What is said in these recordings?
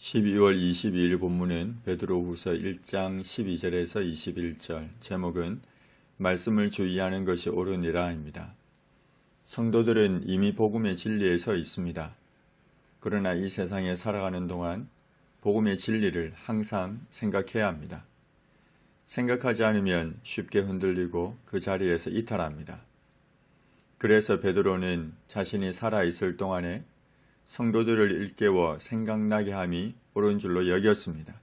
12월 22일 본문은 베드로후서 1장 12절에서 21절, 제목은 말씀을 주의하는 것이 옳으니라입니다. 성도들은 이미 복음의 진리에 서 있습니다. 그러나 이 세상에 살아가는 동안 복음의 진리를 항상 생각해야 합니다. 생각하지 않으면 쉽게 흔들리고 그 자리에서 이탈합니다. 그래서 베드로는 자신이 살아있을 동안에 성도들을 일깨워 생각나게 함이 옳은 줄로 여겼습니다.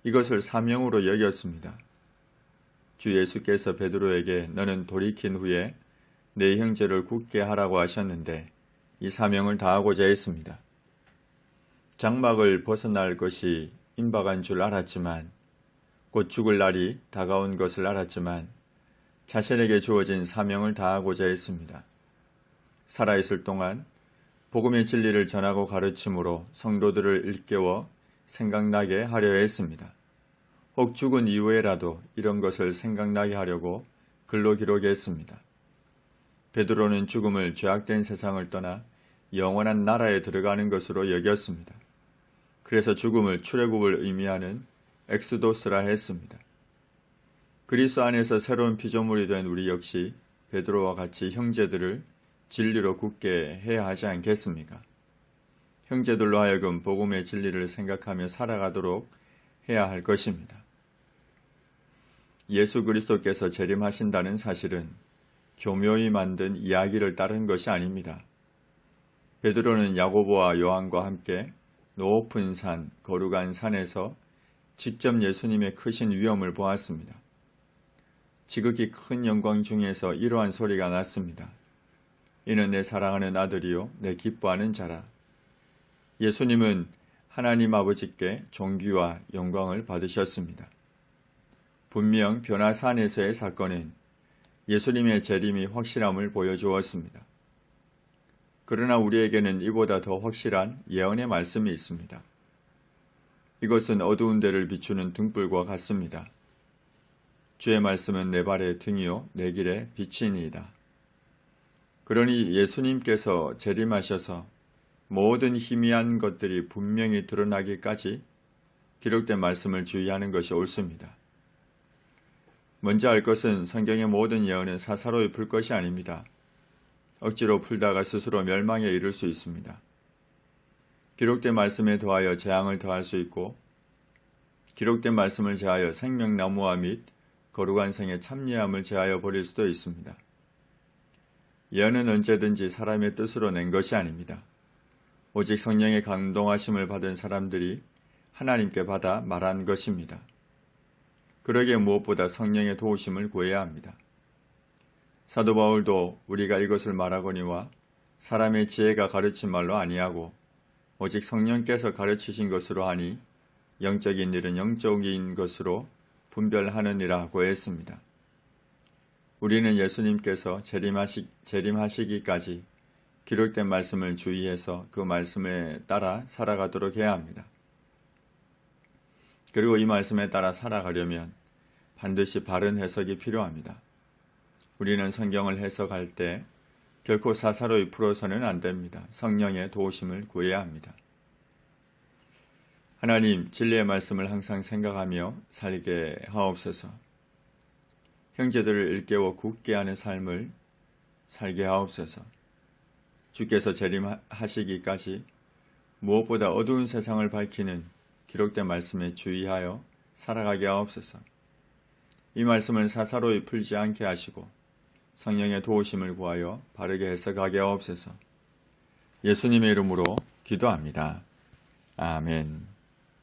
이것을 사명으로 여겼습니다. 주 예수께서 베드로에게 너는 돌이킨 후에 내 형제를 굳게 하라고 하셨는데 이 사명을 다하고자 했습니다. 장막을 벗어날 것이 임박한 줄 알았지만, 곧 죽을 날이 다가온 것을 알았지만 자신에게 주어진 사명을 다하고자 했습니다. 살아있을 동안 복음의 진리를 전하고 가르침으로 성도들을 일깨워 생각나게 하려 했습니다. 혹 죽은 이후에라도 이런 것을 생각나게 하려고 글로 기록했습니다. 베드로는 죽음을 죄악된 세상을 떠나 영원한 나라에 들어가는 것으로 여겼습니다. 그래서 죽음을 출애굽을 의미하는 엑스도스라 했습니다. 그리스도 안에서 새로운 피조물이 된 우리 역시 베드로와 같이 형제들을 진리로 굳게 해야 하지 않겠습니까? 형제들로 하여금 복음의 진리를 생각하며 살아가도록 해야 할 것입니다. 예수 그리스도께서 재림하신다는 사실은 교묘히 만든 이야기를 따른 것이 아닙니다. 베드로는 야고보와 요한과 함께 높은 산, 거룩한 산에서 직접 예수님의 크신 위엄을 보았습니다. 지극히 큰 영광 중에서 이러한 소리가 났습니다. 이는 내 사랑하는 아들이요 내 기뻐하는 자라. 예수님은 하나님 아버지께 존귀와 영광을 받으셨습니다. 분명 변화산에서의 사건은 예수님의 재림이 확실함을 보여주었습니다. 그러나 우리에게는 이보다 더 확실한 예언의 말씀이 있습니다. 이것은 어두운 데를 비추는 등불과 같습니다. 주의 말씀은 내 발의 등이요 내 길의 빛이니이다. 그러니 예수님께서 재림하셔서 모든 희미한 것들이 분명히 드러나기까지 기록된 말씀을 주의하는 것이 옳습니다. 먼저 알 것은 성경의 모든 예언은 사사로이 풀 것이 아닙니다. 억지로 풀다가 스스로 멸망에 이를 수 있습니다. 기록된 말씀에 더하여 재앙을 더할 수 있고, 기록된 말씀을 제하여 생명나무와 및 거룩한 생의 참여함을 제하여 버릴 수도 있습니다. 예언은 언제든지 사람의 뜻으로 낸 것이 아닙니다. 오직 성령의 감동하심을 받은 사람들이 하나님께 받아 말한 것입니다. 그러기에 무엇보다 성령의 도우심을 구해야 합니다. 사도 바울도 우리가 이것을 말하거니와 사람의 지혜가 가르친 말로 아니하고 오직 성령께서 가르치신 것으로 하니 영적인 일은 영적인 것으로 분별하느니라고 했습니다. 우리는 예수님께서 재림하시기까지 기록된 말씀을 주의해서 그 말씀에 따라 살아가도록 해야 합니다. 그리고 이 말씀에 따라 살아가려면 반드시 바른 해석이 필요합니다. 우리는 성경을 해석할 때 결코 사사로이 풀어서는 안 됩니다. 성령의 도우심을 구해야 합니다. 하나님, 진리의 말씀을 항상 생각하며 살게 하옵소서. 형제들을 일깨워 굳게 하는 삶을 살게 하옵소서. 주께서 재림하시기까지 무엇보다 어두운 세상을 밝히는 기록된 말씀에 주의하여 살아가게 하옵소서. 이 말씀을 사사로이 풀지 않게 하시고 성령의 도우심을 구하여 바르게 해석하게 하옵소서. 예수님의 이름으로 기도합니다. 아멘.